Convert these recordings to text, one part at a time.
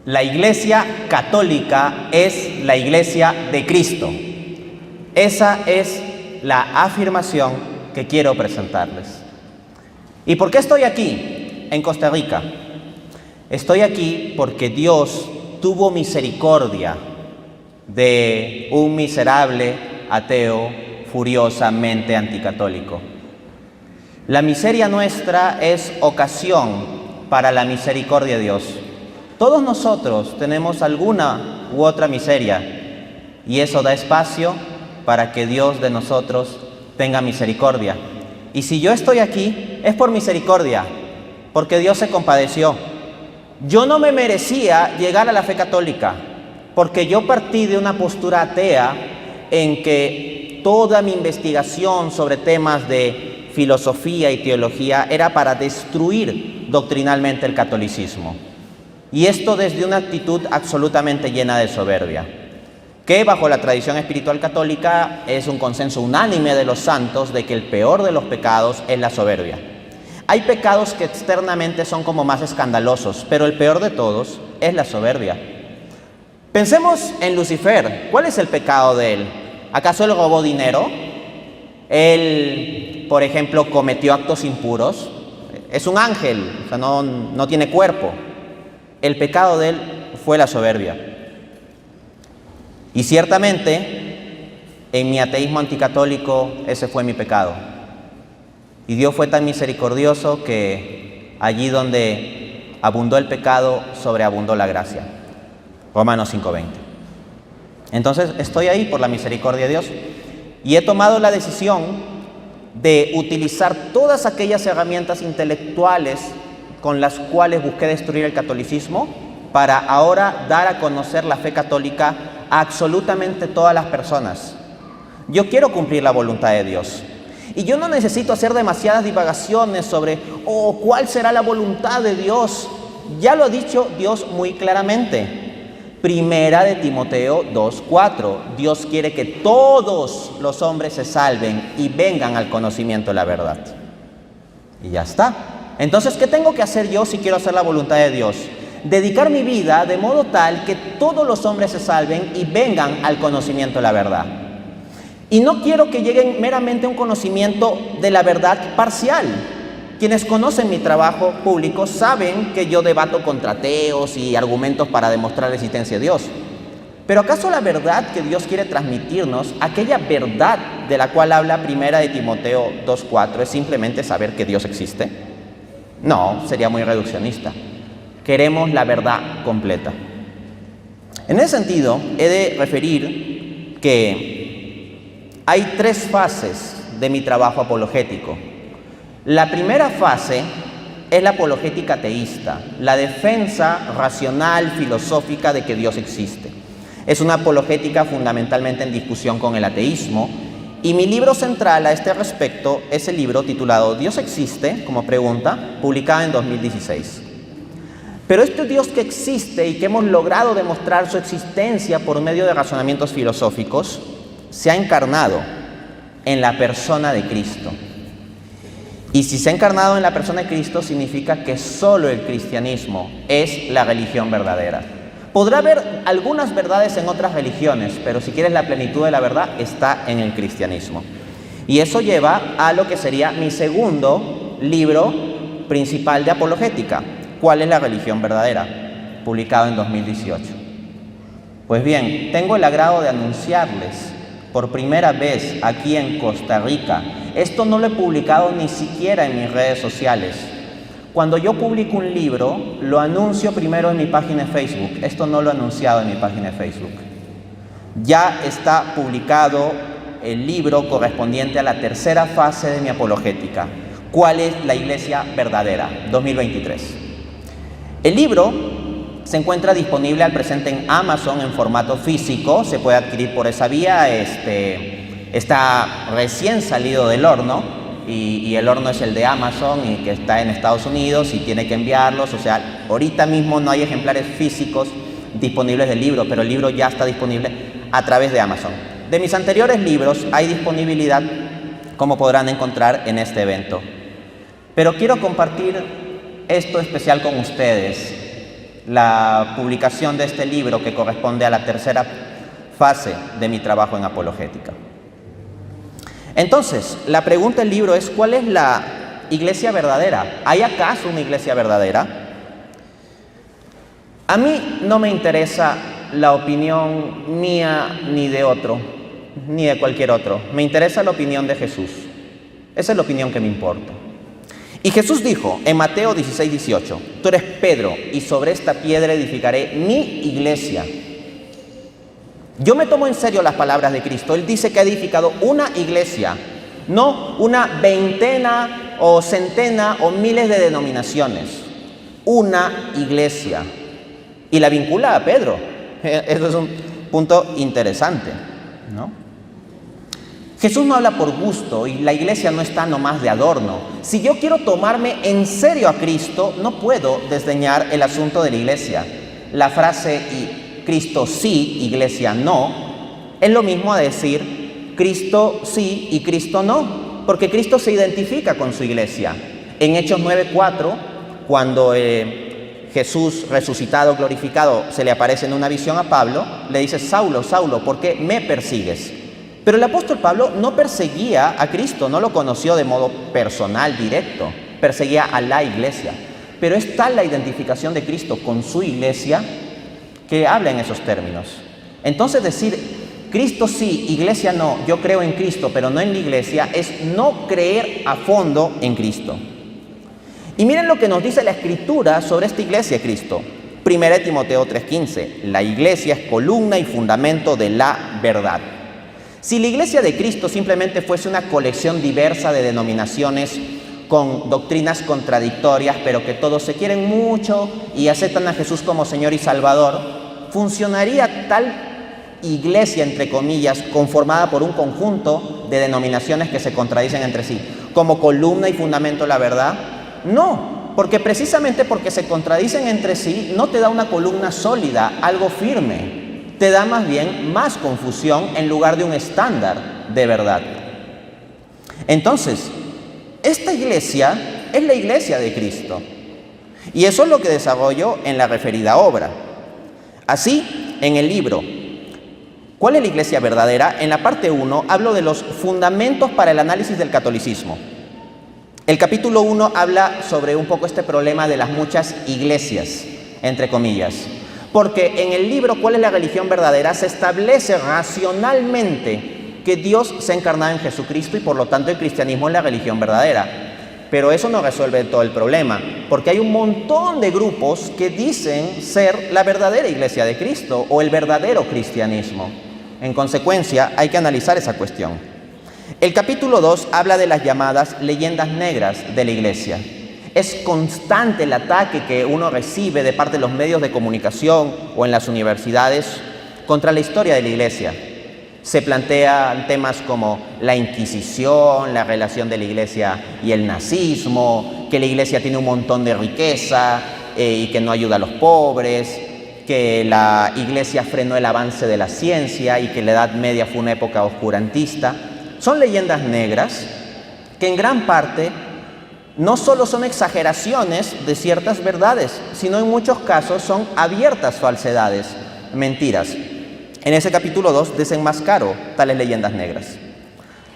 La Iglesia Católica es la Iglesia de Cristo. Esa es la afirmación que quiero presentarles. ¿Y por qué estoy aquí, en Costa Rica? Estoy aquí porque Dios tuvo misericordia de un miserable ateo furiosamente anticatólico. La miseria nuestra es ocasión para la misericordia de Dios. Todos nosotros tenemos alguna u otra miseria y eso da espacio para que Dios de nosotros tenga misericordia. Y si yo estoy aquí es por misericordia, porque Dios se compadeció. Yo no me merecía llegar a la fe católica, porque yo partí de una postura atea en que toda mi investigación sobre temas de filosofía y teología era para destruir doctrinalmente el catolicismo. Y esto desde una actitud absolutamente llena de soberbia, que bajo la tradición espiritual católica es un consenso unánime de los santos de que el peor de los pecados es la soberbia. Hay pecados que externamente son como más escandalosos, pero el peor de todos es la soberbia. Pensemos en Lucifer. ¿Cuál es el pecado de él? ¿Acaso él robó dinero? ¿Él, por ejemplo, cometió actos impuros? Es un ángel, o sea, no tiene cuerpo. El pecado de él fue la soberbia. Y ciertamente, en mi ateísmo anticatólico, ese fue mi pecado. Y Dios fue tan misericordioso que allí donde abundó el pecado, sobreabundó la gracia. Romanos 5:20. Entonces, estoy ahí por la misericordia de Dios y he tomado la decisión de utilizar todas aquellas herramientas intelectuales con las cuales busqué destruir el catolicismo para ahora dar a conocer la fe católica a absolutamente todas las personas. Yo quiero cumplir la voluntad de Dios. Y yo no necesito hacer demasiadas divagaciones sobre cuál será la voluntad de Dios. Ya lo ha dicho Dios muy claramente. Primera de Timoteo 2:4. Dios quiere que todos los hombres se salven y vengan al conocimiento de la verdad. Y ya está. Entonces, ¿qué tengo que hacer yo si quiero hacer la voluntad de Dios? Dedicar mi vida de modo tal que todos los hombres se salven y vengan al conocimiento de la verdad. Y no quiero que lleguen meramente a un conocimiento de la verdad parcial. Quienes conocen mi trabajo público saben que yo debato contra ateos y argumentos para demostrar la existencia de Dios. Pero ¿acaso la verdad que Dios quiere transmitirnos, aquella verdad de la cual habla Primera de Timoteo 2:4, es simplemente saber que Dios existe? No, sería muy reduccionista. Queremos la verdad completa. En ese sentido, he de referir que hay 3 fases de mi trabajo apologético. La primera fase es la apologética ateísta, la defensa racional, filosófica de que Dios existe. Es una apologética fundamentalmente en discusión con el ateísmo, y mi libro central a este respecto es el libro titulado ¿Dios existe?, como pregunta, publicado en 2016. Pero este Dios que existe y que hemos logrado demostrar su existencia por medio de razonamientos filosóficos, se ha encarnado en la persona de Cristo. Y si se ha encarnado en la persona de Cristo, significa que solo el cristianismo es la religión verdadera. Podrá haber algunas verdades en otras religiones, pero si quieres la plenitud de la verdad, está en el cristianismo. Y eso lleva a lo que sería mi segundo libro principal de apologética, ¿Cuál es la religión verdadera?, publicado en 2018. Pues bien, tengo el agrado de anunciarles por primera vez aquí en Costa Rica. Esto no lo he publicado ni siquiera en mis redes sociales. Cuando yo publico un libro, lo anuncio primero en mi página de Facebook. Esto no lo he anunciado en mi página de Facebook. Ya está publicado el libro correspondiente a la tercera fase de mi apologética. ¿Cuál es la iglesia verdadera? 2023. El libro se encuentra disponible al presente en Amazon en formato físico. Se puede adquirir por esa vía. Está recién salido del horno y el horno es el de Amazon y que está en Estados Unidos y tiene que enviarlos. O sea, ahorita mismo no hay ejemplares físicos disponibles del libro, pero el libro ya está disponible a través de Amazon. De mis anteriores libros hay disponibilidad, como podrán encontrar en este evento. Pero quiero compartir esto especial con ustedes. la publicación de este libro que corresponde a la tercera fase de mi trabajo en apologética. Entonces, la pregunta del libro es: ¿cuál es la iglesia verdadera? ¿Hay acaso una iglesia verdadera? A mí no me interesa la opinión mía ni de otro, ni de cualquier otro. Me interesa la opinión de Jesús. Esa es la opinión que me importa. Y Jesús dijo en Mateo 16:18: tú eres Pedro, y sobre esta piedra edificaré mi iglesia. Yo me tomo en serio las palabras de Cristo. Él dice que ha edificado una iglesia, no una veintena o centena o miles de denominaciones. Una iglesia. Y la vincula a Pedro. Eso es un punto interesante, ¿no? Jesús no habla por gusto, y la iglesia no está nomás de adorno. Si yo quiero tomarme en serio a Cristo, no puedo desdeñar el asunto de la iglesia. La frase Cristo sí, iglesia no, es lo mismo a decir Cristo sí y Cristo no, porque Cristo se identifica con su iglesia. En Hechos 9:4, cuando Jesús resucitado, glorificado, se le aparece en una visión a Pablo, le dice: Saulo, Saulo, ¿por qué me persigues? Pero el apóstol Pablo no perseguía a Cristo, no lo conoció de modo personal, directo, perseguía a la iglesia. Pero es tal la identificación de Cristo con su iglesia que habla en esos términos. Entonces decir Cristo sí, iglesia no, yo creo en Cristo pero no en la iglesia, es no creer a fondo en Cristo. Y miren lo que nos dice la Escritura sobre esta iglesia de Cristo. 1 Timoteo 3:15: la iglesia es columna y fundamento de la verdad. Si la iglesia de Cristo simplemente fuese una colección diversa de denominaciones con doctrinas contradictorias, pero que todos se quieren mucho y aceptan a Jesús como Señor y Salvador, funcionaría tal iglesia, entre comillas, conformada por un conjunto de denominaciones que se contradicen entre sí, como columna y fundamento de la verdad? No, porque precisamente porque se contradicen entre sí, no te da una columna sólida, algo firme, te da más bien más confusión en lugar de un estándar de verdad. Entonces, esta iglesia es la iglesia de Cristo, y eso es lo que desarrollo en la referida obra. Así, en el libro ¿Cuál es la iglesia verdadera? En la parte 1 hablo de los fundamentos para el análisis del catolicismo. El capítulo 1 habla sobre un poco este problema de las muchas iglesias, entre comillas, porque en el libro ¿Cuál es la religión verdadera? Se establece racionalmente que Dios se ha encarnado en Jesucristo y por lo tanto el cristianismo es la religión verdadera. Pero eso no resuelve todo el problema, porque hay un montón de grupos que dicen ser la verdadera iglesia de Cristo o el verdadero cristianismo. En consecuencia, hay que analizar esa cuestión. El capítulo 2 habla de las llamadas leyendas negras de la iglesia. Es constante el ataque que uno recibe de parte de los medios de comunicación o en las universidades contra la historia de la iglesia. Se plantean temas como la Inquisición, la relación de la iglesia y el nazismo, que la iglesia tiene un montón de riqueza y que no ayuda a los pobres, que la iglesia frenó el avance de la ciencia y que la Edad Media fue una época oscurantista. Son leyendas negras que en gran parte no solo son exageraciones de ciertas verdades, sino en muchos casos son abiertas falsedades, mentiras. En ese capítulo 2 desenmascaro tales leyendas negras.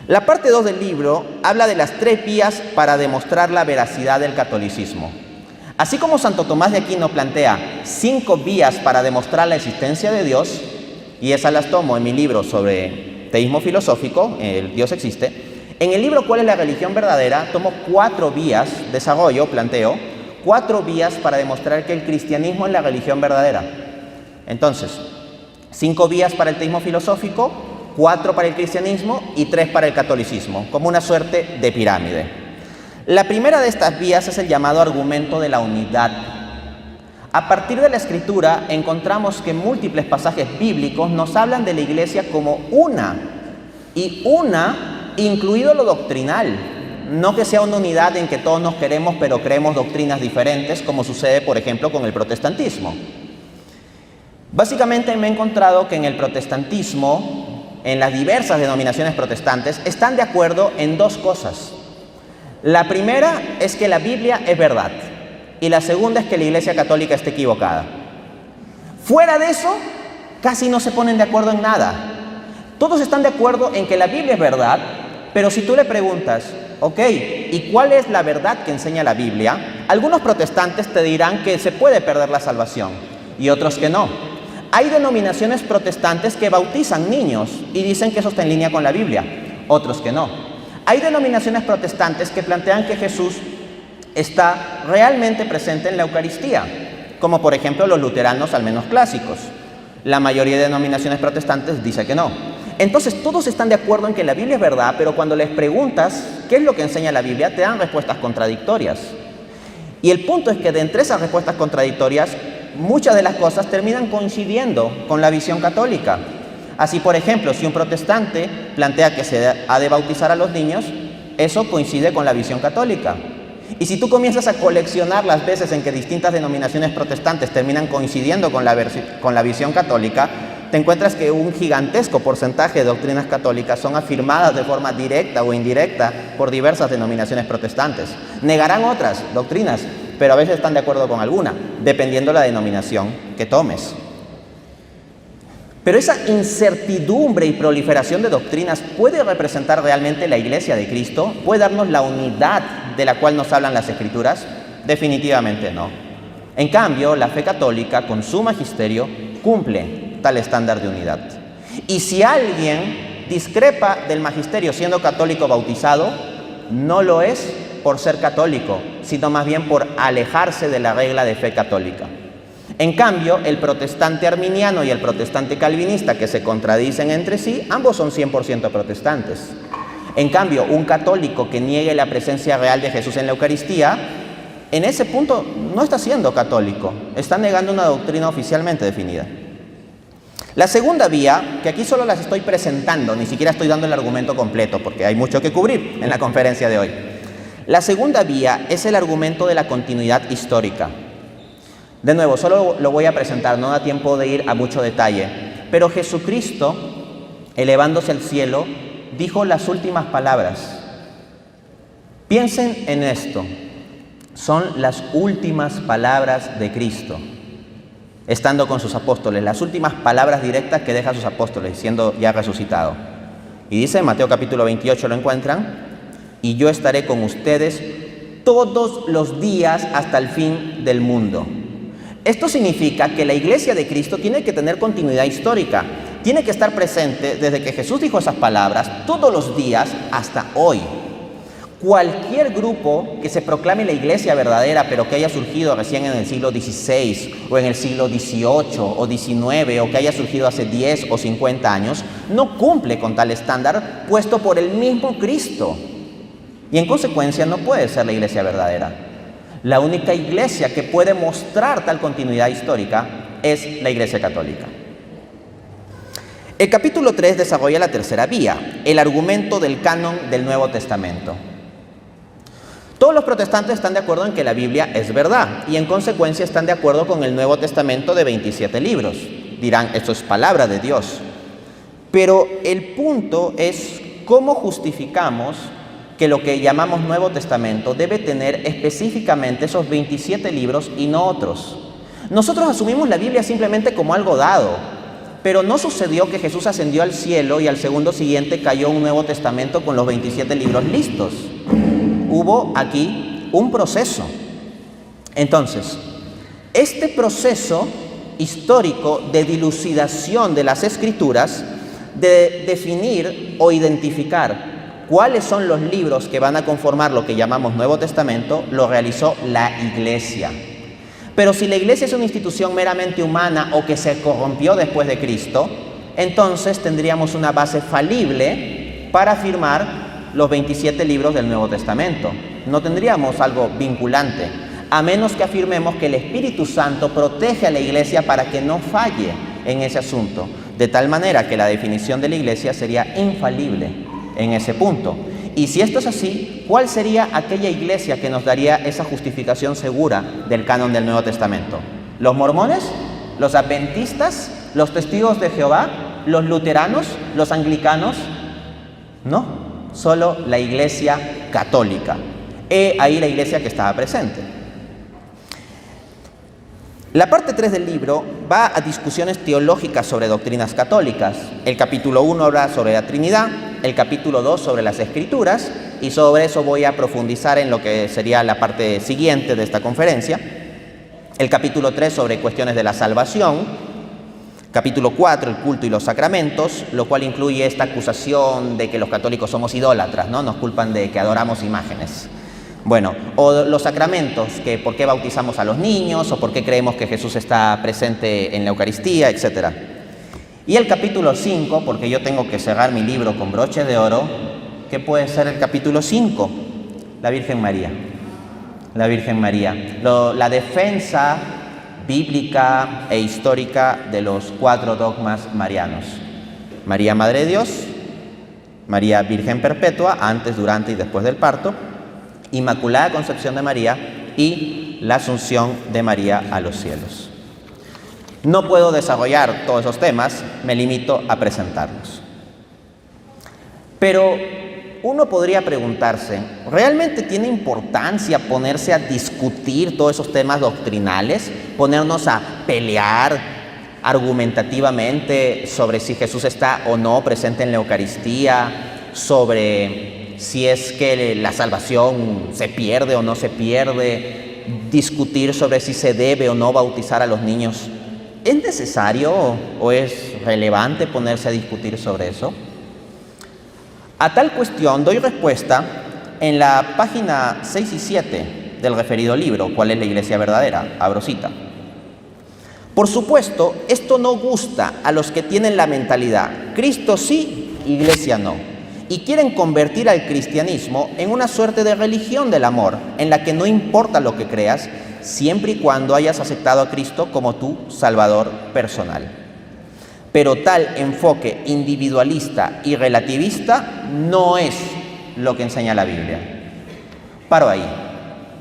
La parte 2 del libro habla de las 3 vías para demostrar la veracidad del catolicismo. Así como Santo Tomás de Aquino plantea 5 vías para demostrar la existencia de Dios, y esas las tomo en mi libro sobre teísmo filosófico, el Dios existe, en el libro ¿Cuál es la religión verdadera? Tomo 4 vías, planteo 4 vías para demostrar que el cristianismo es la religión verdadera. Entonces, 5 vías para el teísmo filosófico, 4 para el cristianismo y 3 para el catolicismo, como una suerte de pirámide. La primera de estas vías es el llamado argumento de la unidad. A partir de la Escritura encontramos que múltiples pasajes bíblicos nos hablan de la iglesia como una, y una incluido lo doctrinal. No que sea una unidad en que todos nos queremos pero creemos doctrinas diferentes, como sucede por ejemplo con el protestantismo. Básicamente me he encontrado que en el protestantismo, en las diversas denominaciones protestantes, están de acuerdo en 2 cosas. La primera es que la Biblia es verdad y la segunda es que la Iglesia Católica está equivocada. Fuera de eso, casi no se ponen de acuerdo en nada. Todos están de acuerdo en que la Biblia es verdad, pero si tú le preguntas, ok, ¿y cuál es la verdad que enseña la Biblia? Algunos protestantes te dirán que se puede perder la salvación y otros que no. Hay denominaciones protestantes que bautizan niños y dicen que eso está en línea con la Biblia, otros que no. Hay denominaciones protestantes que plantean que Jesús está realmente presente en la Eucaristía, como por ejemplo los luteranos, al menos clásicos. La mayoría de denominaciones protestantes dice que no. Entonces todos están de acuerdo en que la Biblia es verdad, pero cuando les preguntas qué es lo que enseña la Biblia, te dan respuestas contradictorias. Y el punto es que de entre esas respuestas contradictorias, muchas de las cosas terminan coincidiendo con la visión católica. Así, por ejemplo, si un protestante plantea que se ha de bautizar a los niños, eso coincide con la visión católica. Y si tú comienzas a coleccionar las veces en que distintas denominaciones protestantes terminan coincidiendo con la visión católica, te encuentras que un gigantesco porcentaje de doctrinas católicas son afirmadas de forma directa o indirecta por diversas denominaciones protestantes. Negarán otras doctrinas, pero a veces están de acuerdo con alguna, dependiendo de la denominación que tomes. Pero esa incertidumbre y proliferación de doctrinas puede representar realmente la Iglesia de Cristo, puede darnos la unidad de la cual nos hablan las Escrituras. Definitivamente no. En cambio, la fe católica, con su magisterio, cumple tal estándar de unidad. Y si alguien discrepa del magisterio siendo católico bautizado, no lo es por ser católico, sino más bien por alejarse de la regla de fe católica. En cambio, el protestante arminiano y el protestante calvinista, que se contradicen entre sí, ambos son 100% protestantes. En cambio, un católico que niegue la presencia real de Jesús en la Eucaristía, en ese punto no está siendo católico, está negando una doctrina oficialmente definida. La segunda vía, que aquí solo las estoy presentando, ni siquiera estoy dando el argumento completo, porque hay mucho que cubrir en la conferencia de hoy. La segunda vía es el argumento de la continuidad histórica. De nuevo, solo lo voy a presentar, no da tiempo de ir a mucho detalle, pero Jesucristo, elevándose al cielo, dijo las últimas palabras. Piensen en esto, son las últimas palabras de Cristo, estando con sus apóstoles, las últimas palabras directas que deja a sus apóstoles, siendo ya resucitado. Y dice en Mateo capítulo 28, ¿lo encuentran? Y yo estaré con ustedes todos los días hasta el fin del mundo. Esto significa que la Iglesia de Cristo tiene que tener continuidad histórica, tiene que estar presente desde que Jesús dijo esas palabras todos los días hasta hoy. Cualquier grupo que se proclame la Iglesia verdadera, pero que haya surgido recién en el siglo XVI o en el siglo XVIII o XIX o que haya surgido hace 10 o 50 años, no cumple con tal estándar puesto por el mismo Cristo. Y en consecuencia no puede ser la Iglesia verdadera. La única iglesia que puede mostrar tal continuidad histórica es la Iglesia Católica. El capítulo 3 desarrolla la tercera vía, el argumento del canon del Nuevo Testamento. Todos los protestantes están de acuerdo en que la Biblia es verdad y en consecuencia están de acuerdo con el Nuevo Testamento de 27 libros. Dirán, esto es palabra de Dios. Pero el punto es cómo justificamos que lo que llamamos Nuevo Testamento debe tener específicamente esos 27 libros y no otros. Nosotros asumimos la Biblia simplemente como algo dado, pero no sucedió que Jesús ascendió al cielo y al segundo siguiente cayó un Nuevo Testamento con los 27 libros listos. Hubo aquí un proceso. Entonces, este proceso histórico de dilucidación de las Escrituras, de definir o identificar cuáles son los libros que van a conformar lo que llamamos Nuevo Testamento, lo realizó la Iglesia. Pero si la Iglesia es una institución meramente humana o que se corrompió después de Cristo, entonces tendríamos una base falible para afirmar los 27 libros del Nuevo Testamento. No tendríamos algo vinculante, a menos que afirmemos que el Espíritu Santo protege a la Iglesia para que no falle en ese asunto, de tal manera que la definición de la Iglesia sería infalible en ese punto. Y si esto es así, ¿cuál sería aquella iglesia que nos daría esa justificación segura del canon del Nuevo Testamento? ¿Los mormones? ¿Los adventistas? ¿Los testigos de Jehová? ¿Los luteranos? ¿Los anglicanos? No, solo la Iglesia católica. Ahí la iglesia que estaba presente. La parte 3 del libro va a discusiones teológicas sobre doctrinas católicas. El capítulo 1 habla sobre la Trinidad, el capítulo 2 sobre las Escrituras, y sobre eso voy a profundizar en lo que sería la parte siguiente de esta conferencia. El capítulo 3 sobre cuestiones de la salvación, capítulo 4 el culto y los sacramentos, lo cual incluye esta acusación de que los católicos somos idólatras, ¿no? Nos culpan de que adoramos imágenes. Bueno, o los sacramentos, que por qué bautizamos a los niños, o por qué creemos que Jesús está presente en la Eucaristía, etc. Y el capítulo 5, porque yo tengo que cerrar mi libro con broche de oro, ¿qué puede ser el capítulo 5? La Virgen María. La Virgen María. La defensa bíblica e histórica de los 4 dogmas marianos. María, Madre de Dios; María, Virgen Perpetua, antes, durante y después del parto; Inmaculada Concepción de María y la Asunción de María a los cielos. No puedo desarrollar todos esos temas, me limito a presentarlos. Pero uno podría preguntarse, ¿realmente tiene importancia ponerse a discutir todos esos temas doctrinales? Ponernos a pelear argumentativamente sobre si Jesús está o no presente en la Eucaristía, sobre si es que la salvación se pierde o no se pierde, discutir sobre si se debe o no bautizar a los niños. ¿Es necesario o es relevante ponerse a discutir sobre eso? A tal cuestión doy respuesta en la página 6 y 7 del referido libro, ¿Cuál es la Iglesia verdadera? Abro cita. Por supuesto, esto no gusta a los que tienen la mentalidad Cristo sí, Iglesia no, y quieren convertir al cristianismo en una suerte de religión del amor, en la que no importa lo que creas, siempre y cuando hayas aceptado a Cristo como tu Salvador personal. Pero tal enfoque individualista y relativista no es lo que enseña la Biblia. Paro ahí.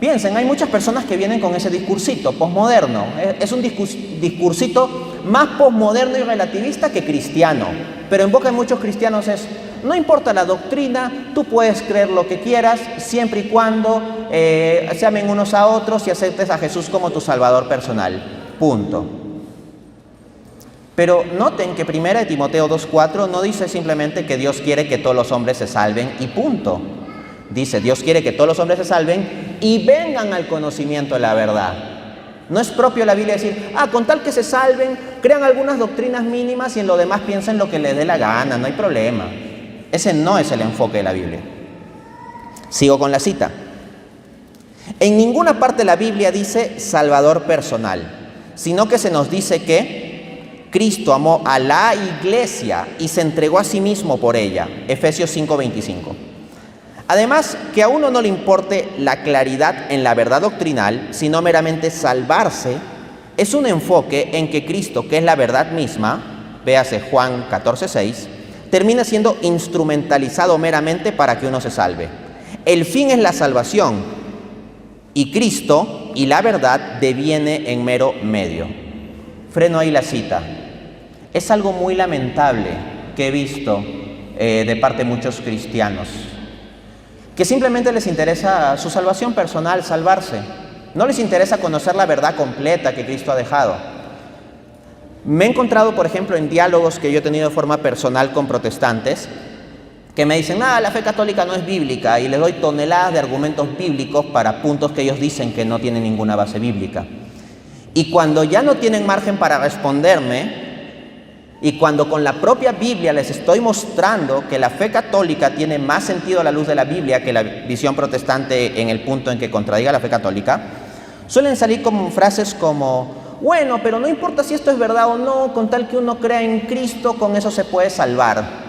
Piensen, hay muchas personas que vienen con ese discursito posmoderno. Es un discursito más posmoderno y relativista que cristiano. Pero en boca de muchos cristianos es: no importa la doctrina, tú puedes creer lo que quieras, siempre y cuando se amen unos a otros y aceptes a Jesús como tu Salvador personal. Punto. Pero noten que 1 Timoteo 2:4 no dice simplemente que Dios quiere que todos los hombres se salven y punto. Dice, Dios quiere que todos los hombres se salven y vengan al conocimiento de la verdad. No es propio de la Biblia decir, con tal que se salven, crean algunas doctrinas mínimas y en lo demás piensen lo que les dé la gana, no hay problema. Ese no es el enfoque de la Biblia. Sigo con la cita. En ninguna parte de la Biblia dice Salvador personal, sino que se nos dice que Cristo amó a la Iglesia y se entregó a sí mismo por ella. Efesios 5:25. Además, que a uno no le importe la claridad en la verdad doctrinal, sino meramente salvarse, es un enfoque en que Cristo, que es la verdad misma, véase Juan 14:6, termina siendo instrumentalizado meramente para que uno se salve. El fin es la salvación y Cristo y la verdad deviene en mero medio. Freno ahí la cita. Es algo muy lamentable que he visto de parte de muchos cristianos, que simplemente les interesa su salvación personal, salvarse. No les interesa conocer la verdad completa que Cristo ha dejado. Me he encontrado, por ejemplo, en diálogos que yo he tenido de forma personal con protestantes, que me dicen, la fe católica no es bíblica, y les doy toneladas de argumentos bíblicos para puntos que ellos dicen que no tienen ninguna base bíblica. Y cuando ya no tienen margen para responderme, y cuando con la propia Biblia les estoy mostrando que la fe católica tiene más sentido a la luz de la Biblia que la visión protestante en el punto en que contradiga la fe católica, suelen salir como frases como, bueno, pero no importa si esto es verdad o no, con tal que uno crea en Cristo, con eso se puede salvar.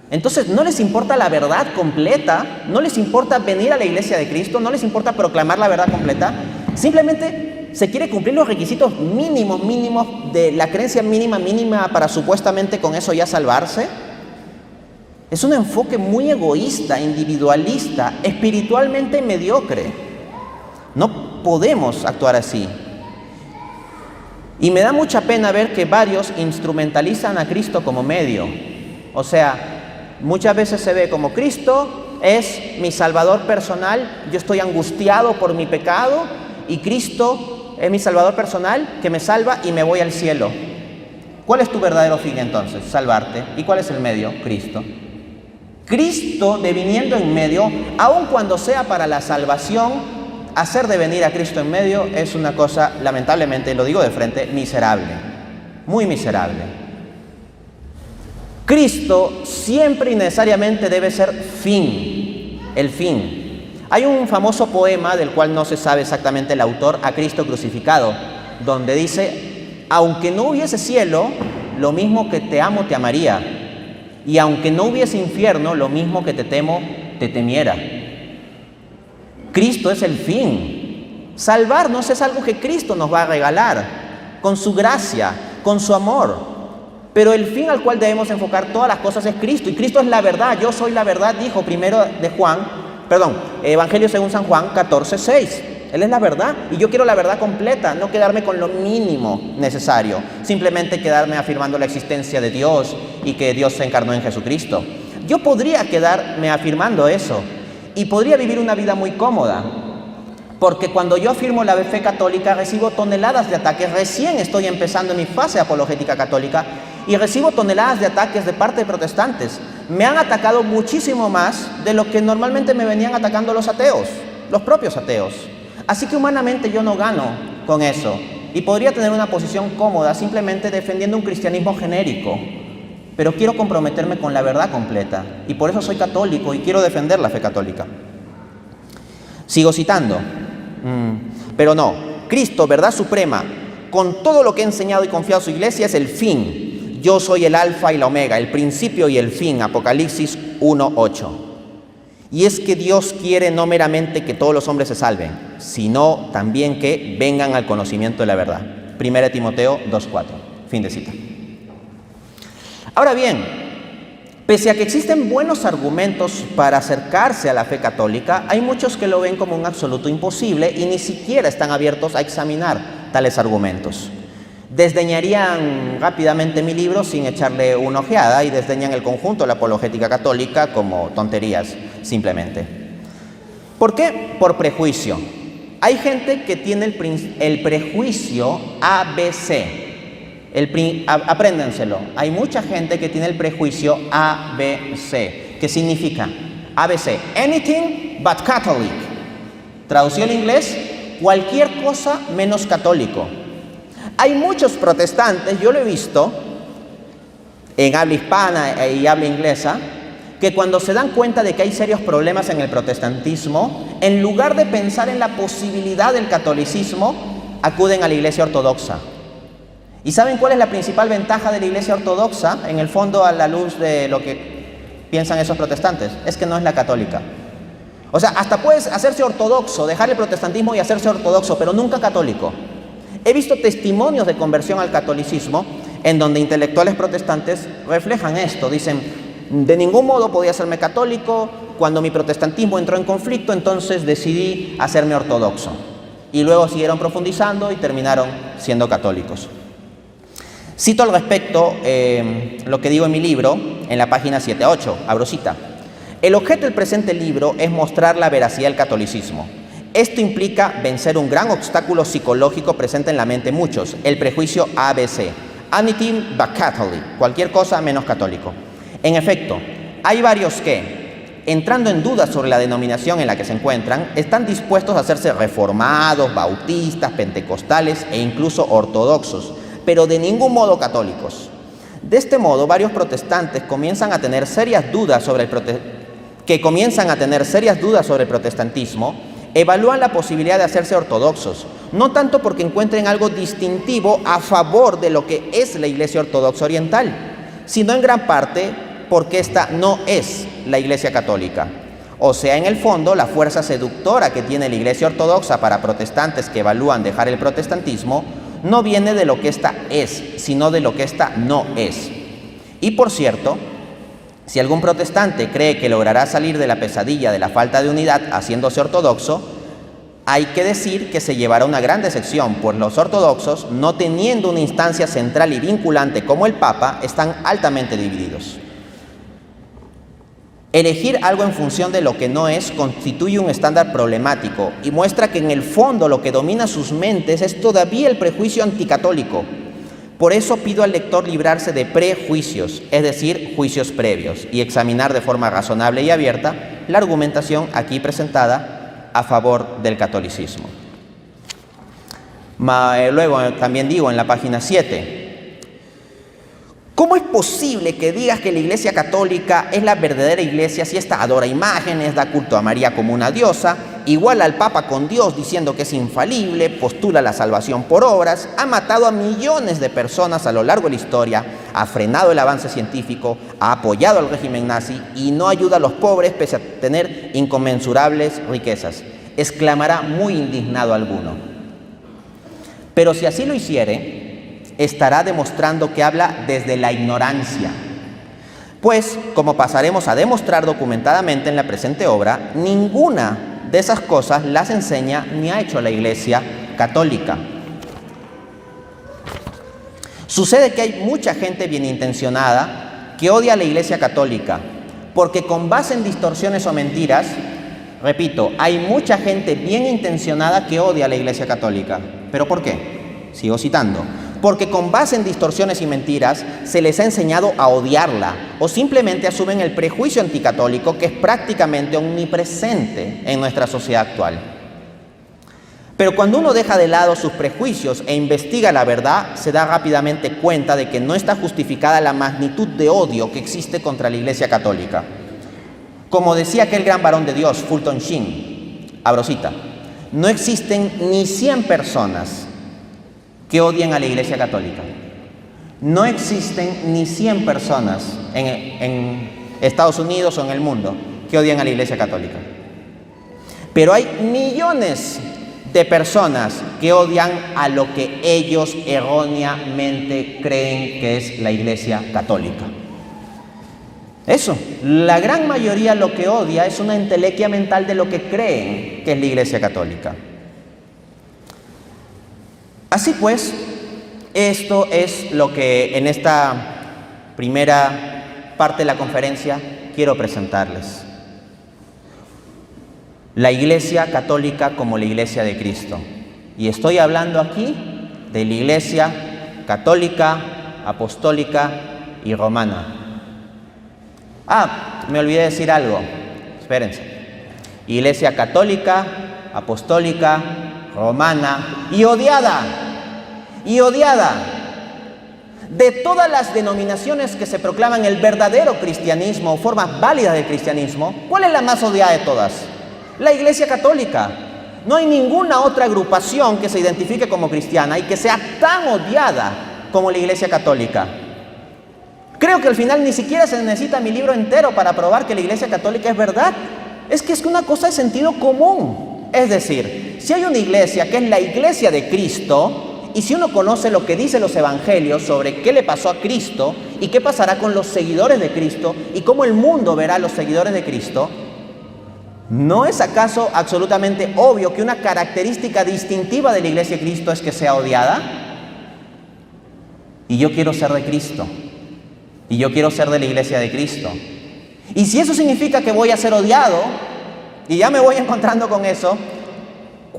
Entonces, no les importa la verdad completa, no les importa venir a la iglesia de Cristo, no les importa proclamar la verdad completa, simplemente se quiere cumplir los requisitos mínimos de la creencia mínima para supuestamente con eso ya salvarse. Es un enfoque muy egoísta, individualista, espiritualmente mediocre. No podemos actuar así. Y me da mucha pena ver que varios instrumentalizan a Cristo como medio. O sea, muchas veces se ve como Cristo es mi Salvador personal, yo estoy angustiado por mi pecado y Cristo es mi salvador personal, que me salva y me voy al cielo. ¿Cuál es tu verdadero fin entonces? Salvarte. ¿Y cuál es el medio? Cristo. Cristo deviniendo en medio, aun cuando sea para la salvación, hacer de venir a Cristo en medio es una cosa, lamentablemente, lo digo de frente, miserable. Muy miserable. Cristo siempre y necesariamente debe ser fin, el fin. Hay un famoso poema del cual no se sabe exactamente el autor, A Cristo Crucificado, donde dice: aunque no hubiese cielo, lo mismo que te amo te amaría, y aunque no hubiese infierno, lo mismo que te temo te temiera. Cristo es el fin. Salvarnos es algo que Cristo nos va a regalar, con su gracia, con su amor. Pero el fin al cual debemos enfocar todas las cosas es Cristo, y Cristo es la verdad. Yo soy la verdad, dijo Evangelio según San Juan 14:6. Él es la verdad, y yo quiero la verdad completa, no quedarme con lo mínimo necesario, simplemente quedarme afirmando la existencia de Dios y que Dios se encarnó en Jesucristo. Yo podría quedarme afirmando eso, y podría vivir una vida muy cómoda, porque cuando yo afirmo la fe católica recibo toneladas de ataques. Recién estoy empezando en mi fase apologética católica y recibo toneladas de ataques de parte de protestantes. Me han atacado muchísimo más de lo que normalmente me venían atacando los ateos, los propios ateos. Así que humanamente yo no gano con eso, y podría tener una posición cómoda simplemente defendiendo un cristianismo genérico, pero quiero comprometerme con la verdad completa, y por eso soy católico y quiero defender la fe católica. Sigo citando. Pero no, Cristo, verdad suprema, con todo lo que ha enseñado y confiado su iglesia, es el fin. Yo soy el alfa y la omega, el principio y el fin. Apocalipsis 1:8. Y es que Dios quiere no meramente que todos los hombres se salven, sino también que vengan al conocimiento de la verdad. 1 Timoteo 2:4. Fin de cita. Ahora bien, pese a que existen buenos argumentos para acercarse a la fe católica, hay muchos que lo ven como un absoluto imposible y ni siquiera están abiertos a examinar tales argumentos. Desdeñarían rápidamente mi libro sin echarle una ojeada y desdeñan el conjunto de la apologética católica como tonterías, simplemente. ¿Por qué? Por prejuicio. Hay gente que tiene el prejuicio ABC. Apréndenselo. Hay mucha gente que tiene el prejuicio ABC. ¿Qué significa? ABC, anything but Catholic. Traducido al inglés, cualquier cosa menos católico. Hay muchos protestantes, yo lo he visto en habla hispana y habla inglesa, que cuando se dan cuenta de que hay serios problemas en el protestantismo, en lugar de pensar en la posibilidad del catolicismo, acuden a la iglesia ortodoxa. ¿Y saben cuál es la principal ventaja de la iglesia ortodoxa, en el fondo, a la luz de lo que piensan esos protestantes? Es que no es la católica. O sea, hasta puedes hacerse ortodoxo, dejar el protestantismo y hacerse ortodoxo, pero nunca católico. He visto testimonios de conversión al catolicismo en donde intelectuales protestantes reflejan esto. Dicen, de ningún modo podía hacerme católico, cuando mi protestantismo entró en conflicto, entonces decidí hacerme ortodoxo. Y luego siguieron profundizando y terminaron siendo católicos. Cito al respecto lo que digo en mi libro, en la página 7-8, abro cita. El objeto del presente libro es mostrar la veracidad del catolicismo. Esto implica vencer un gran obstáculo psicológico presente en la mente de muchos, el prejuicio ABC, anything but Catholic, cualquier cosa menos católico. En efecto, hay varios que, entrando en dudas sobre la denominación en la que se encuentran, están dispuestos a hacerse reformados, bautistas, pentecostales e incluso ortodoxos, pero de ningún modo católicos. De este modo, varios protestantes comienzan a tener serias dudas sobre el protestantismo, evalúan la posibilidad de hacerse ortodoxos, no tanto porque encuentren algo distintivo a favor de lo que es la Iglesia Ortodoxa Oriental, sino en gran parte porque esta no es la Iglesia Católica. O sea, en el fondo, la fuerza seductora que tiene la Iglesia Ortodoxa para protestantes que evalúan dejar el protestantismo no viene de lo que ésta es, sino de lo que ésta no es. Y por cierto, si algún protestante cree que logrará salir de la pesadilla de la falta de unidad haciéndose ortodoxo, hay que decir que se llevará una gran decepción, pues los ortodoxos, no teniendo una instancia central y vinculante como el Papa, están altamente divididos. Elegir algo en función de lo que no es constituye un estándar problemático y muestra que en el fondo lo que domina sus mentes es todavía el prejuicio anticatólico. Por eso pido al lector librarse de prejuicios, es decir, juicios previos, y examinar de forma razonable y abierta la argumentación aquí presentada a favor del catolicismo. Luego también digo en la página 7, ¿cómo es posible que digas que la Iglesia Católica es la verdadera iglesia si ésta adora imágenes, da culto a María como una diosa, iguala al Papa con Dios diciendo que es infalible, postula la salvación por obras, ha matado a millones de personas a lo largo de la historia, ha frenado el avance científico, ha apoyado al régimen nazi y no ayuda a los pobres pese a tener inconmensurables riquezas? Exclamará muy indignado alguno. Pero si así lo hiciere, estará demostrando que habla desde la ignorancia. Pues, como pasaremos a demostrar documentadamente en la presente obra, ninguna de esas cosas las enseña ni ha hecho la Iglesia Católica. Sucede que hay mucha gente bien intencionada que odia a la Iglesia Católica, porque con base en distorsiones o mentiras, repito, hay mucha gente bien intencionada que odia a la Iglesia Católica. ¿Pero por qué? Sigo citando. Porque con base en distorsiones y mentiras se les ha enseñado a odiarla o simplemente asumen el prejuicio anticatólico que es prácticamente omnipresente en nuestra sociedad actual. Pero cuando uno deja de lado sus prejuicios e investiga la verdad, se da rápidamente cuenta de que no está justificada la magnitud de odio que existe contra la Iglesia Católica. Como decía aquel gran varón de Dios, Fulton Sheen, abro cita, no existen ni 100 personas que odien a la Iglesia Católica. No existen ni 100 personas en Estados Unidos o en el mundo que odien a la Iglesia Católica. Pero hay millones de personas que odian a lo que ellos erróneamente creen que es la Iglesia Católica. Eso, la gran mayoría lo que odia es una entelequia mental de lo que creen que es la Iglesia Católica. Así pues, esto es lo que en esta primera parte de la conferencia quiero presentarles. La Iglesia Católica como la Iglesia de Cristo. Y estoy hablando aquí de la Iglesia Católica, Apostólica y Romana. Me olvidé decir algo. Espérense. Iglesia Católica, Apostólica, Romana y odiada. De todas las denominaciones que se proclaman el verdadero cristianismo o formas válidas del cristianismo, ¿cuál es la más odiada de todas? La Iglesia Católica. No hay ninguna otra agrupación que se identifique como cristiana y que sea tan odiada como la Iglesia Católica. Creo que al final ni siquiera se necesita mi libro entero para probar que la Iglesia Católica es verdad. Es que es una cosa de sentido común. Es decir, si hay una iglesia que es la Iglesia de Cristo, y si uno conoce lo que dicen los evangelios sobre qué le pasó a Cristo y qué pasará con los seguidores de Cristo y cómo el mundo verá a los seguidores de Cristo, ¿no es acaso absolutamente obvio que una característica distintiva de la Iglesia de Cristo es que sea odiada? Y yo quiero ser de Cristo. Y yo quiero ser de la Iglesia de Cristo. Y si eso significa que voy a ser odiado, y ya me voy encontrando con eso,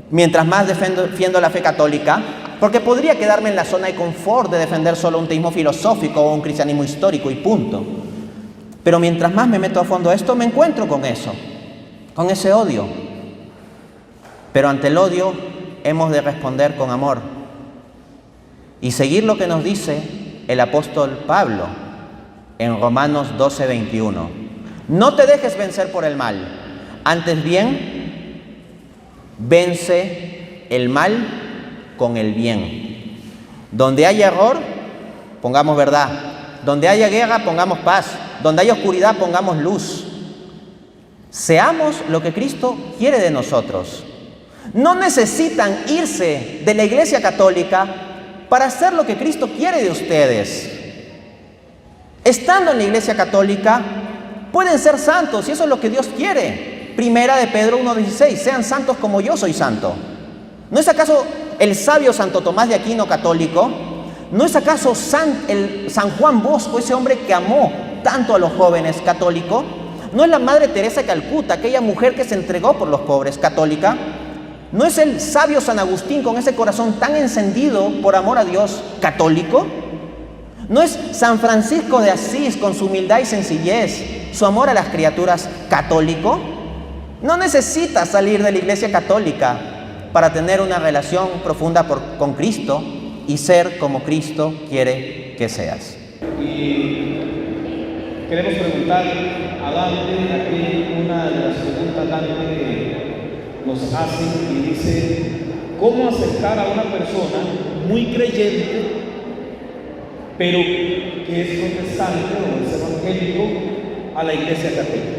mientras más defiendo la fe católica, porque podría quedarme en la zona de confort de defender solo un teísmo filosófico o un cristianismo histórico y punto. Pero mientras más me meto a fondo a esto, me encuentro con eso, con ese odio. Pero ante el odio hemos de responder con amor y seguir lo que nos dice el apóstol Pablo en Romanos 12:21. No te dejes vencer por el mal, antes bien, vence el mal con el bien. Donde haya error, pongamos verdad. Donde haya guerra, pongamos paz. Donde haya oscuridad, pongamos luz. Seamos lo que Cristo quiere de nosotros. No necesitan irse de la Iglesia Católica para hacer lo que Cristo quiere de ustedes. Estando en la Iglesia Católica, pueden ser santos y eso es lo que Dios quiere. Primera de Pedro 1:16, sean santos como yo soy santo. ¿No es acaso el sabio Santo Tomás de Aquino católico? ¿No es acaso San Juan Bosco, ese hombre que amó tanto a los jóvenes católicos? No es la Madre Teresa de Calcuta, aquella mujer que se entregó por los pobres, católica. No es el sabio San Agustín con ese corazón tan encendido por amor a Dios, católico. No es San Francisco de Asís con su humildad y sencillez, su amor a las criaturas, católico. No necesitas salir de la Iglesia católica para tener una relación profunda con Cristo y ser como Cristo quiere que seas. Y queremos preguntar a Dante, aquí una de las preguntas Dante nos hace y dice: ¿cómo acercar a una persona muy creyente, pero que es protestante o es evangélico, a la Iglesia católica?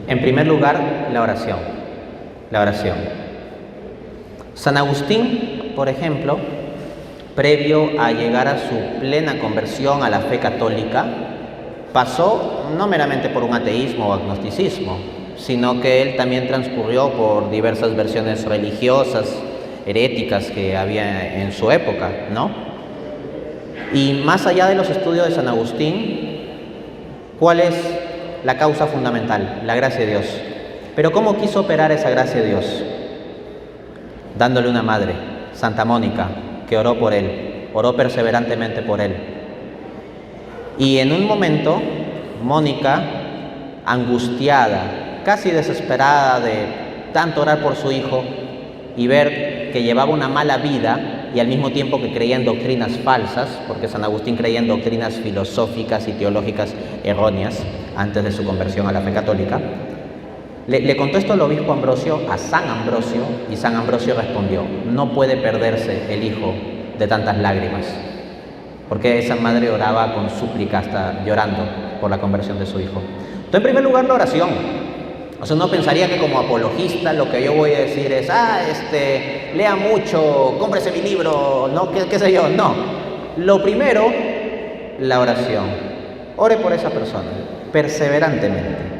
En primer lugar, la oración. La oración. San Agustín, por ejemplo, previo a llegar a su plena conversión a la fe católica, pasó no meramente por un ateísmo o agnosticismo, sino que él también transcurrió por diversas versiones religiosas, heréticas que había en su época, ¿no? Y más allá de los estudios de San Agustín, ¿cuál es la causa fundamental? La gracia de Dios. Pero ¿cómo quiso operar esa gracia de Dios? Dándole una madre, Santa Mónica, que oró por él, oró perseverantemente por él. Y en un momento, Mónica, angustiada, casi desesperada de tanto orar por su hijo y ver que llevaba una mala vida y al mismo tiempo que creía en doctrinas falsas, porque San Agustín creía en doctrinas filosóficas y teológicas erróneas antes de su conversión a la fe católica, le contó esto al obispo Ambrosio, a San Ambrosio, y San Ambrosio respondió: no puede perderse el hijo de tantas lágrimas, porque esa madre oraba con súplica, hasta llorando por la conversión de su hijo. Entonces, en primer lugar, la oración. O sea, uno pensaría que como apologista lo que yo voy a decir es: lea mucho, cómprese mi libro, ¿no? ¿Qué sé yo? No. Lo primero, la oración. Ore por esa persona, perseverantemente.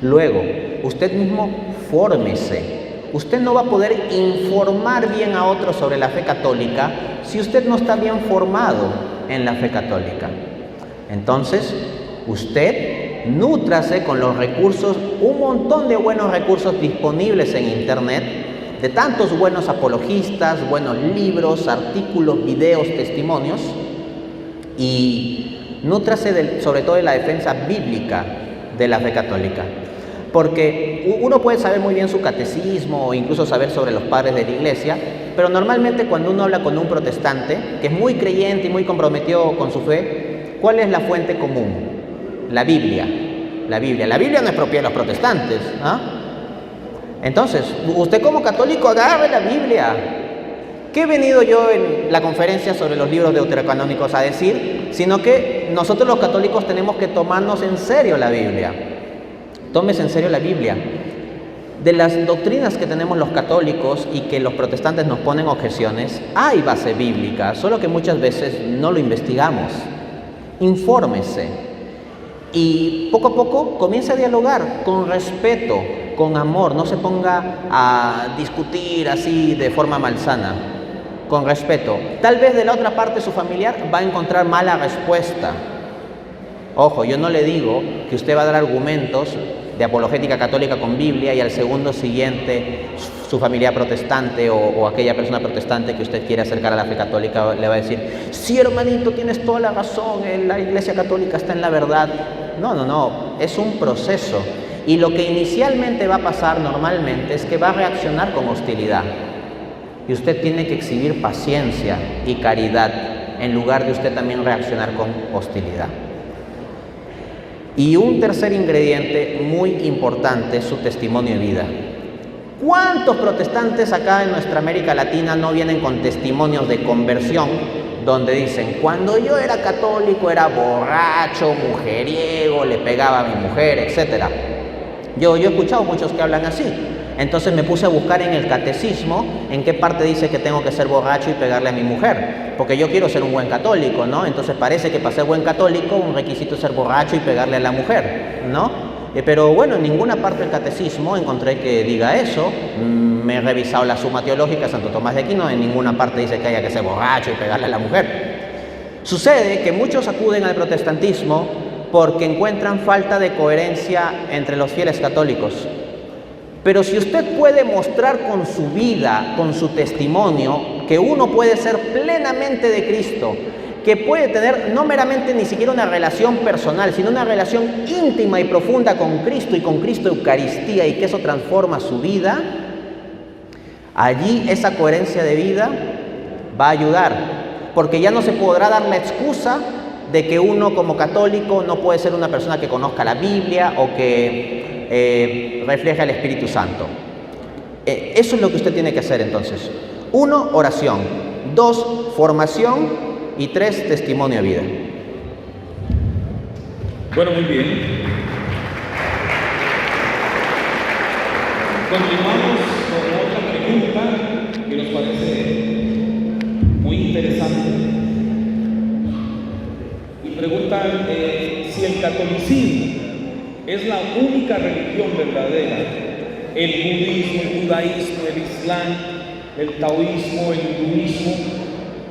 Luego, usted mismo fórmese. Usted no va a poder informar bien a otros sobre la fe católica si usted no está bien formado en la fe católica. Entonces, usted nútrase con los recursos, un montón de buenos recursos disponibles en internet, de tantos buenos apologistas, buenos libros, artículos, videos, testimonios, y nútrase sobre todo de la defensa bíblica de la fe católica. Porque uno puede saber muy bien su catecismo o incluso saber sobre los padres de la Iglesia, pero normalmente cuando uno habla con un protestante que es muy creyente y muy comprometido con su fe, ¿cuál es la fuente común? La Biblia. La Biblia no es propia de los protestantes, ¿ah? Entonces, usted como católico agarre la Biblia. ¿Qué he venido yo en la conferencia sobre los libros deuterocanónicos a decir? Sino que nosotros los católicos tenemos que tomarnos en serio la Biblia. Tómese en serio la Biblia. De las doctrinas que tenemos los católicos y que los protestantes nos ponen objeciones, hay base bíblica, solo que muchas veces no lo investigamos. Infórmese y poco a poco comience a dialogar con respeto, con amor. No se ponga a discutir así de forma malsana, con respeto. Tal vez de la otra parte su familiar va a encontrar mala respuesta. Ojo, yo no le digo que usted va a dar argumentos de apologética católica con Biblia y al segundo siguiente su familia protestante o aquella persona protestante que usted quiere acercar a la fe católica le va a decir: sí, hermanito, tienes toda la razón, la Iglesia católica está en la verdad. No, es un proceso. Y lo que inicialmente va a pasar normalmente es que va a reaccionar con hostilidad. Y usted tiene que exhibir paciencia y caridad en lugar de usted también reaccionar con hostilidad. Y un tercer ingrediente muy importante es su testimonio de vida. ¿Cuántos protestantes acá en nuestra América Latina no vienen con testimonios de conversión donde dicen: cuando yo era católico era borracho, mujeriego, le pegaba a mi mujer, etcétera? Yo he escuchado muchos que hablan así. Entonces me puse a buscar en el catecismo en qué parte dice que tengo que ser borracho y pegarle a mi mujer, porque yo quiero ser un buen católico, ¿no? Entonces parece que para ser buen católico un requisito es ser borracho y pegarle a la mujer, ¿no? Pero bueno, en ninguna parte del catecismo encontré que diga eso. Me he revisado la Suma Teológica de Santo Tomás de Aquino, en ninguna parte dice que haya que ser borracho y pegarle a la mujer. Sucede que muchos acuden al protestantismo porque encuentran falta de coherencia entre los fieles católicos. Pero si usted puede mostrar con su vida, con su testimonio, que uno puede ser plenamente de Cristo, que puede tener no meramente ni siquiera una relación personal, sino una relación íntima y profunda con Cristo y con Cristo Eucaristía, y que eso transforma su vida, allí esa coherencia de vida va a ayudar, porque ya no se podrá dar la excusa de que uno como católico no puede ser una persona que conozca la Biblia o que refleje al Espíritu Santo. Eso es lo que usted tiene que hacer entonces. 1, oración. 2, formación. Y 3, testimonio de vida. Bueno, muy bien. Continuamos con otra pregunta que nos parece muy interesante. Y preguntan si el catolicismo es la única religión verdadera. El budismo, el judaísmo, el islam, el taoísmo, el hinduismo,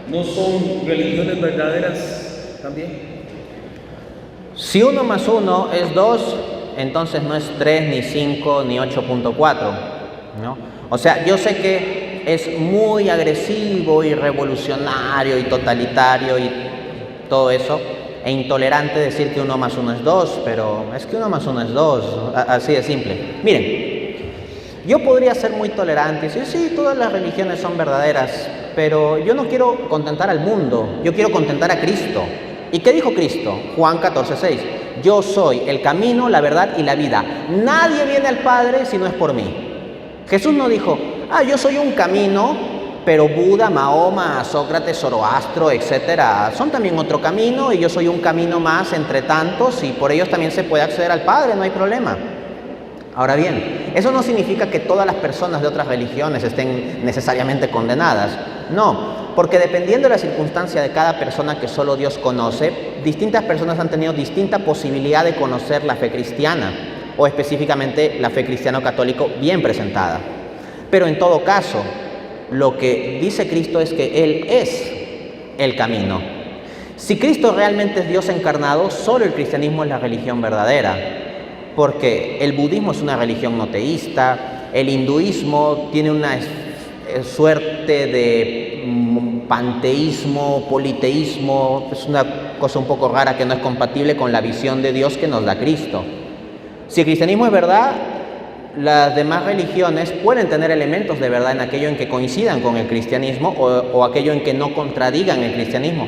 ¿no son religiones verdaderas también? Si 1 más 1 es 2, entonces no es 3, ni 5, ni 8.4, ¿no? O sea, yo sé que es muy agresivo y revolucionario y totalitario y todo eso, e intolerante decir que 1 más 1 es 2, pero es que 1 más 1 es 2, así de simple. Miren, yo podría ser muy tolerante y decir, sí, todas las religiones son verdaderas, pero yo no quiero contentar al mundo, yo quiero contentar a Cristo. ¿Y qué dijo Cristo? Juan 14:6. Yo soy el camino, la verdad y la vida. Nadie viene al Padre si no es por mí. Jesús no dijo, yo soy un camino, pero Buda, Mahoma, Sócrates, Zoroastro, etcétera, son también otro camino y yo soy un camino más entre tantos y por ellos también se puede acceder al Padre, no hay problema. Ahora bien, eso no significa que todas las personas de otras religiones estén necesariamente condenadas. No, porque dependiendo de la circunstancia de cada persona que solo Dios conoce, distintas personas han tenido distinta posibilidad de conocer la fe cristiana, o específicamente la fe cristiano-católico bien presentada. Pero en todo caso, lo que dice Cristo es que Él es el camino. Si Cristo realmente es Dios encarnado, solo el cristianismo es la religión verdadera. Porque el budismo es una religión no teísta, el hinduismo tiene una suerte de panteísmo, politeísmo, es una cosa un poco rara que no es compatible con la visión de Dios que nos da Cristo. Si el cristianismo es verdad, las demás religiones pueden tener elementos de verdad en aquello en que coincidan con el cristianismo o aquello en que no contradigan el cristianismo.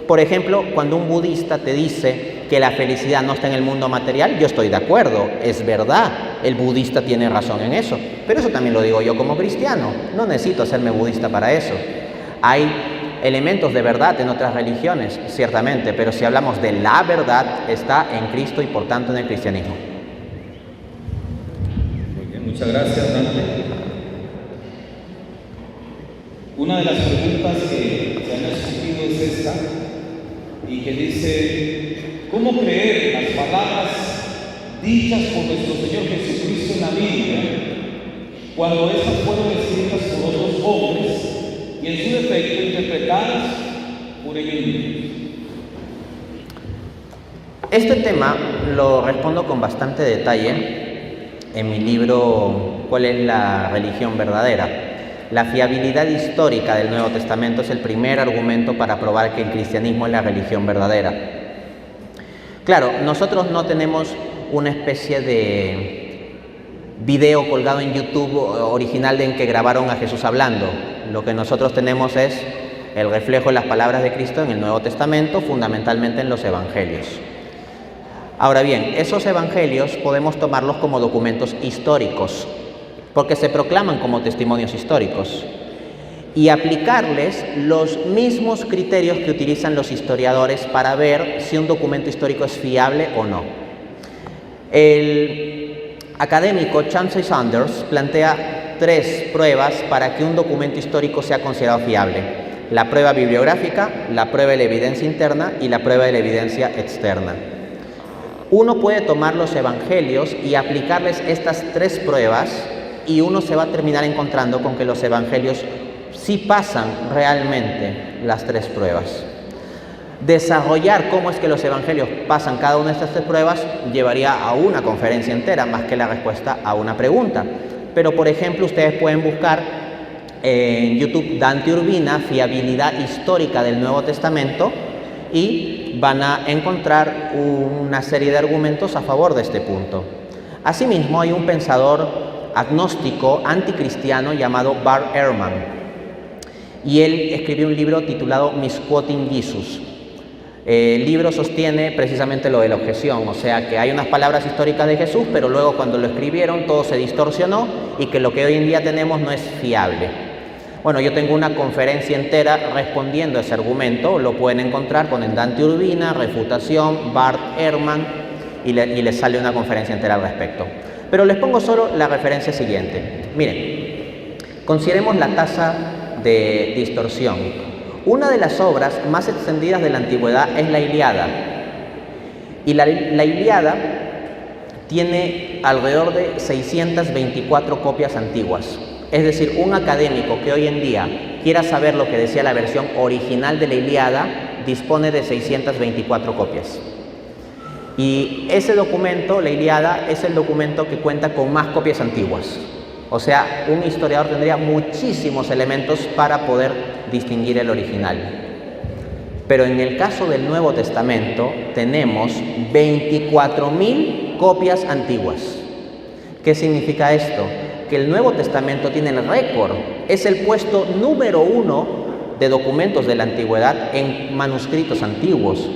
Por ejemplo, cuando un budista te dice que la felicidad no está en el mundo material, yo estoy de acuerdo, es verdad, el budista tiene razón en eso, pero eso también lo digo yo como cristiano, no necesito hacerme budista para eso. Hay elementos de verdad en otras religiones, ciertamente, pero si hablamos de la verdad, está en Cristo y por tanto en el cristianismo. Muy bien, muchas gracias, Dante. Una de las preguntas que se han discutido es esta, y que dice, ¿cómo creer las palabras dichas por nuestro Señor Jesucristo en la Biblia cuando estas fueron escritas por otros hombres y en su defecto interpretadas por ellos mismos? Este tema lo respondo con bastante detalle en mi libro ¿Cuál es la religión verdadera? La fiabilidad histórica del Nuevo Testamento es el primer argumento para probar que el cristianismo es la religión verdadera. Claro, nosotros no tenemos una especie de video colgado en YouTube original en que grabaron a Jesús hablando. Lo que nosotros tenemos es el reflejo de las palabras de Cristo en el Nuevo Testamento, fundamentalmente en los Evangelios. Ahora bien, esos Evangelios podemos tomarlos como documentos históricos, porque se proclaman como testimonios históricos, y aplicarles los mismos criterios que utilizan los historiadores para ver si un documento histórico es fiable o no. El académico Chancey Saunders plantea 3 pruebas para que un documento histórico sea considerado fiable: la prueba bibliográfica, la prueba de la evidencia interna y la prueba de la evidencia externa. Uno puede tomar los evangelios y aplicarles estas 3 pruebas y uno se va a terminar encontrando con que los evangelios sí pasan realmente las 3 pruebas. Desarrollar cómo es que los evangelios pasan cada una de estas pruebas llevaría a una conferencia entera, más que la respuesta a una pregunta. Pero, por ejemplo, ustedes pueden buscar en YouTube Dante Urbina, fiabilidad histórica del Nuevo Testamento, y van a encontrar una serie de argumentos a favor de este punto. Asimismo, hay un pensador agnóstico anticristiano llamado Bart Ehrman, y él escribió un libro titulado Misquoting Jesus. El libro sostiene precisamente lo de la objeción, o sea que hay unas palabras históricas de Jesús, pero luego cuando lo escribieron todo se distorsionó y que lo que hoy en día tenemos no es fiable. Bueno, yo tengo una conferencia entera respondiendo a ese argumento, lo pueden encontrar, ponen Dante Urbina, refutación, Bart Ehrman y les sale una conferencia entera al respecto. Pero les pongo solo la referencia siguiente. Miren, consideremos la tasa de distorsión. Una de las obras más extendidas de la antigüedad es la Ilíada. Y la Ilíada tiene alrededor de 624 copias antiguas. Es decir, un académico que hoy en día quiera saber lo que decía la versión original de la Ilíada, dispone de 624 copias. Y ese documento, la Ilíada, es el documento que cuenta con más copias antiguas. O sea, un historiador tendría muchísimos elementos para poder distinguir el original. Pero en el caso del Nuevo Testamento tenemos 24.000 copias antiguas. ¿Qué significa esto? Que el Nuevo Testamento tiene el récord, es el puesto número 1 de documentos de la antigüedad en manuscritos antiguos.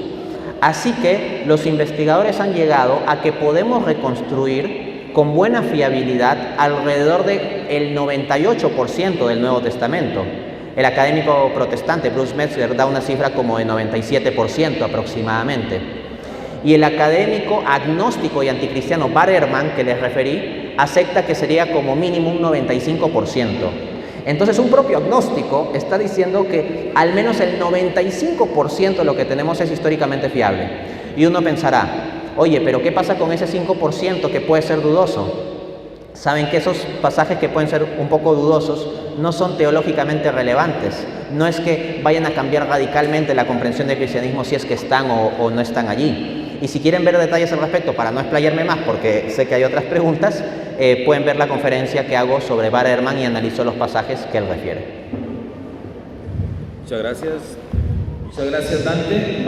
Así que los investigadores han llegado a que podemos reconstruir con buena fiabilidad alrededor del 98% del Nuevo Testamento. El académico protestante Bruce Metzger da una cifra como de 97% aproximadamente. Y el académico agnóstico y anticristiano Bart Ehrman, que les referí, acepta que sería como mínimo un 95%. Entonces un propio agnóstico está diciendo que al menos el 95% de lo que tenemos es históricamente fiable. Y uno pensará, oye, pero ¿qué pasa con ese 5% que puede ser dudoso? Saben que esos pasajes que pueden ser un poco dudosos no son teológicamente relevantes. No es que vayan a cambiar radicalmente la comprensión del cristianismo si es que están o no están allí. Y si quieren ver detalles al respecto, para no explayarme más, porque sé que hay otras preguntas, pueden ver la conferencia que hago sobre Bart Ehrman y analizo los pasajes que él refiere. Muchas gracias Dante.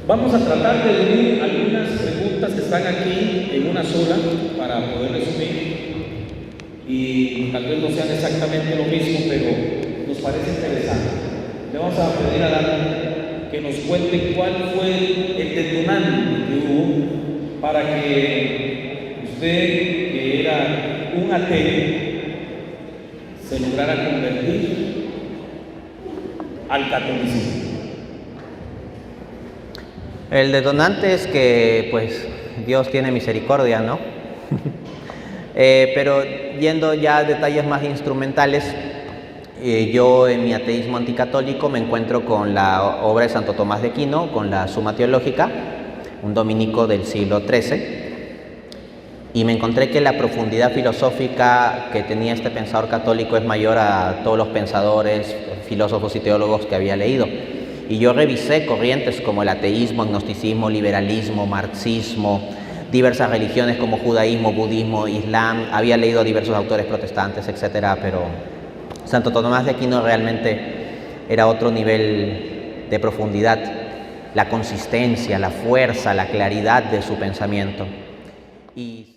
Vamos a tratar de unir algunas preguntas que están aquí en una sola para poder resumir y tal vez no sean exactamente lo mismo, pero nos parece interesante. Le vamos a pedir a Dante que nos cuente cuál fue el detonante que hubo para que usted, que era un ateo, se lograra convertir al catolicismo. El detonante es que, pues, Dios tiene misericordia, ¿no? Pero yendo ya a detalles más instrumentales, yo en mi ateísmo anticatólico me encuentro con la obra de Santo Tomás de Aquino, con la Suma Teológica, un dominico del siglo XIII, y me encontré que la profundidad filosófica que tenía este pensador católico es mayor a todos los pensadores, filósofos y teólogos que había leído. Y yo revisé corrientes como el ateísmo, agnosticismo, liberalismo, marxismo, diversas religiones como judaísmo, budismo, islam. Había leído a diversos autores protestantes, etcétera, pero Santo Tomás de Aquino realmente era otro nivel de profundidad, la consistencia, la fuerza, la claridad de su pensamiento. Y